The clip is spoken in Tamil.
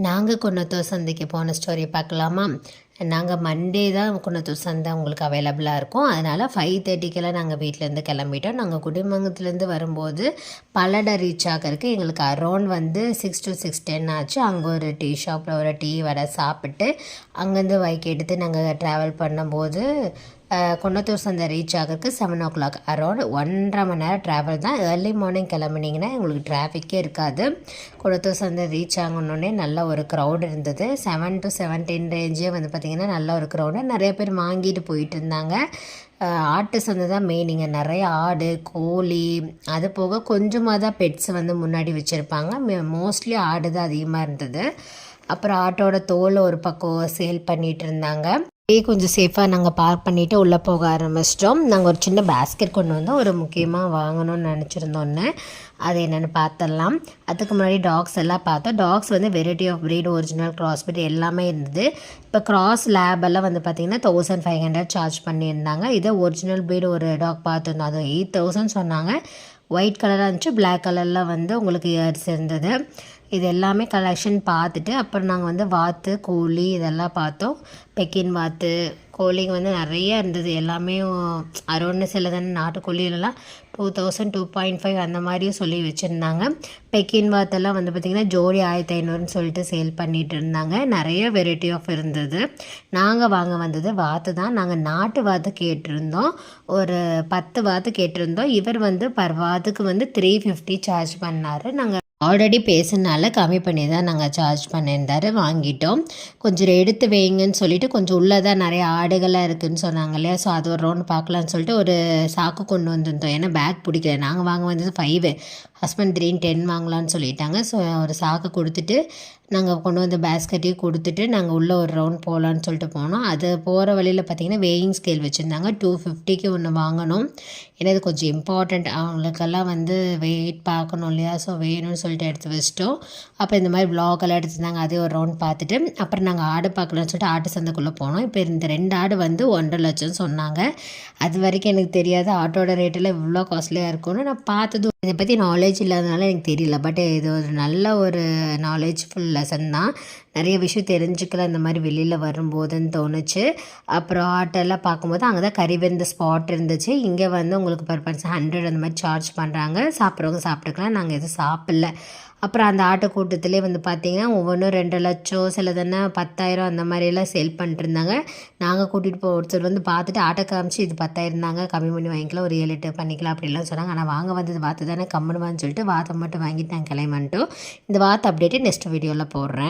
நாங்கள் குன்னத்தூர் சந்தைக்கு போன ஸ்டோரி பார்க்கலாமா? நாங்கள் மண்டே தான் குன்னத்தூர் சந்தை உங்களுக்கு அவைலபிளாக இருக்கும். அதனால் 5:30க்கெல்லாம் நாங்கள் வீட்டிலேருந்து கிளம்பிட்டோம். நாங்கள் குடிமங்கலத்துலேருந்து வரும்போது பல்லடம் ரீச் ஆகிறதுக்கு எங்களுக்கு அரௌண்ட் வந்து 6 to 6:10 ஆச்சு. அங்கே ஒரு டீ ஷாப்பில் ஒரு டீ வடை சாப்பிட்டு அங்கேருந்து பைக் எடுத்து நாங்கள் ட்ராவல் பண்ணும்போது குன்னத்தூர் சந்தை ரீச் ஆகிறதுக்கு 7 o'clock அரௌண்ட் 1.5 மணி நேரம் ட்ராவல் தான். ஏர்லி மார்னிங் கிளம்புனீங்கன்னா உங்களுக்கு டிராஃபிக்கே இருக்காது. குன்னத்தூர் சந்தை ரீச் ஆகணுன்னே நல்ல ஒரு க்ரௌட் இருந்தது. 7 to 7:10 ரேஞ்சே வந்து பார்த்திங்கன்னா நல்ல ஒரு க்ரௌடு. நிறைய பேர் வாங்கிட்டு போயிட்டு இருந்தாங்க. ஆட்டு சந்தை தான் மெயின். இங்கே நிறைய ஆடு கோழி அது போக கொஞ்சமாக தான் பெட்ஸ் வந்து முன்னாடி வச்சுருப்பாங்க. மோஸ்ட்லி ஆடு தான் அதிகமாக இருந்தது. அப்புறம் ஆட்டோட தோல் ஒரு பக்கம் சேல் பண்ணிகிட்டு இருந்தாங்க. கொஞ்சம் சேஃபாக நாங்கள் பார்க் பண்ணிவிட்டு உள்ளே போக ஆரம்பிச்சிட்டோம். நாங்கள் ஒரு சின்ன பேஸ்கெட் கொண்டு வந்தோம். ஒரு முக்கியமாக வாங்கணும்னு நினச்சிருந்தோன்னு அது என்னென்னு பார்த்துடலாம். அதுக்கு முன்னாடி டாக்ஸ் எல்லாம் பார்த்தோம். டாக்ஸ் வந்து variety of breed, original cross breed எல்லாமே இருந்தது. இப்போ கிராஸ் லேபெல்லாம் வந்து பார்த்திங்கன்னா 1500 சார்ஜ் பண்ணியிருந்தாங்க. இதை ஒரிஜினல் ப்ரீட் ஒரு டாக் பார்த்துருந்தோம். அது 8000 சொன்னாங்க. ஒயிட் கலராக இருந்துச்சு, பிளாக் கலரில் வந்து உங்களுக்கு இயர்ஸ் இருந்தது. இது எல்லாமே கலெக்ஷன் பார்த்துட்டு அப்புறம் நாங்கள் வந்து வாத்து கோழி இதெல்லாம் பார்த்தோம். பெக்கின் வாத்து கோழிங்க வந்து நிறைய இருந்தது. எல்லாமே அரௌண்டு சிலதான நாட்டுக்கோழிலெல்லாம் 2000 2.5 அந்த மாதிரியும் சொல்லி வச்சுருந்தாங்க. பெக்கின் வாத்தெல்லாம் வந்து பார்த்திங்கன்னா ஜோடி 1500ன்னு சொல்லிட்டு சேல் பண்ணிகிட்டு இருந்தாங்க. நிறைய வெரைட்டி ஆஃப் இருந்தது. நாங்கள் வாங்க வந்தது வாத்து தான். நாங்கள் நாட்டு வாத்து கேட்டிருந்தோம். ஒரு 10 வாத்து கேட்டிருந்தோம். இவர் வந்து பர் வாத்துக்கு வந்து 350 சார்ஜ் பண்ணார். நாங்கள் ஆல்ரெடி பேசுனால கம்மி பண்ணி தான் நாங்கள் சார்ஜ் பண்ணியிருந்தார். வாங்கிட்டோம். கொஞ்சம் எடுத்து வைங்கன்னு சொல்லிவிட்டு கொஞ்சம் உள்ளே தான் நிறைய ஆடுகளாக இருக்குதுன்னு சொன்னாங்க இல்லையா. ஸோ அது ஒரு ரவுண்ட் பார்க்கலான்னு சொல்லிட்டு ஒரு சாக்கு கொண்டு வந்திருந்தோம். ஏன்னா பேக் பிடிக்கல. நாங்கள் வாங்க வந்தது 5, ஹஸ்பண்ட் 3-10 வாங்கலான்னு சொல்லிட்டாங்க. ஸோ ஒரு சாக்கு கொடுத்துட்டு நாங்கள் கொண்டு வந்த பேஸ்கெட்டையும் கொடுத்துட்டு நாங்கள் உள்ளே ஒரு ரவுண்ட் போகலான்னு சொல்லிட்டு போனோம். அது போகிற வழியில் பார்த்திங்கன்னா வேயிங் ஸ்கேல் வச்சுருந்தாங்க. 250க்கு ஒன்று வாங்கணும். ஏன்னா இது கொஞ்சம் இம்பார்ட்டண்ட். அவங்களுக்கெல்லாம் வந்து வெயிட் பார்க்கணும் இல்லையா. ஸோ வேணும்னு சொல்லிட்டு எடுத்து வச்சிட்டோம். அப்போ இந்த மாதிரி விளாகெல்லாம் எடுத்துருந்தாங்க. அதே ஒரு ரவுண்ட் பார்த்துட்டு அப்புறம் நாங்கள் ஆடு பார்க்கலான்னு சொல்லிட்டு ஆட்டு சந்தைக்குள்ளே போனோம். இப்போ இந்த 2 ஆடு வந்து 1.5 லட்சம் சொன்னாங்க. அது வரைக்கும் எனக்கு தெரியாது ஆட்டோட ரேட்டெல்லாம் இவ்வளோ காஸ்ட்லியாக இருக்கும்னு. நான் பார்த்தது இதை பற்றி நாலேஜ் இல்லாதனால எனக்கு தெரியல. பட் இது ஒரு நல்ல ஒரு நாலேஜ்ஃபுல் லெசன் தான். நிறைய விஷயம் தெரிஞ்சுக்கலாம் இந்த மாதிரி வெளியில் வரும்போதுன்னு தோணுச்சு. அப்புறம் ஆட்டெல்லாம் பார்க்கும்போது அங்கே தான் கறிவிருந்து ஸ்பாட் இருந்துச்சு. இங்கே வந்து உங்களுக்கு பர் பர்சன் 100 அந்த மாதிரி சார்ஜ் பண்ணுறாங்க. சாப்பிட்றவங்க சாப்பிட்டுக்கலாம். நாங்கள் எதுவும் சாப்பிடல. அப்புறம் அந்த ஆட்டை கூட்டத்திலே வந்து பார்த்திங்கன்னா ஒவ்வொன்றும் 2 லட்சம் சிலதுன்னா 10,000 அந்த மாதிரியெல்லாம் சேல் பண்ணிட்டுருந்தாங்க. நாங்கள் கூட்டிகிட்டு ஒருத்தர் வந்து பார்த்துட்டு ஆட்டை காமிச்சு இது 10,000 தாங்க, கம்மி பண்ணி வாங்கிக்கலாம், ஒரு 7-8 பண்ணிக்கலாம் அப்படிலாம் சொன்னாங்க. ஆனால் வாங்க வந்தது வாத்து தானே கம்முனுவான்னு சொல்லிட்டு வாத்தை மட்டும் வாங்கிட்டு நாங்கள் கிளம்பிட்டோம். இந்த வாத்து அப்டேட்டு நெக்ஸ்ட் வீடியோவில் போடுறேன்.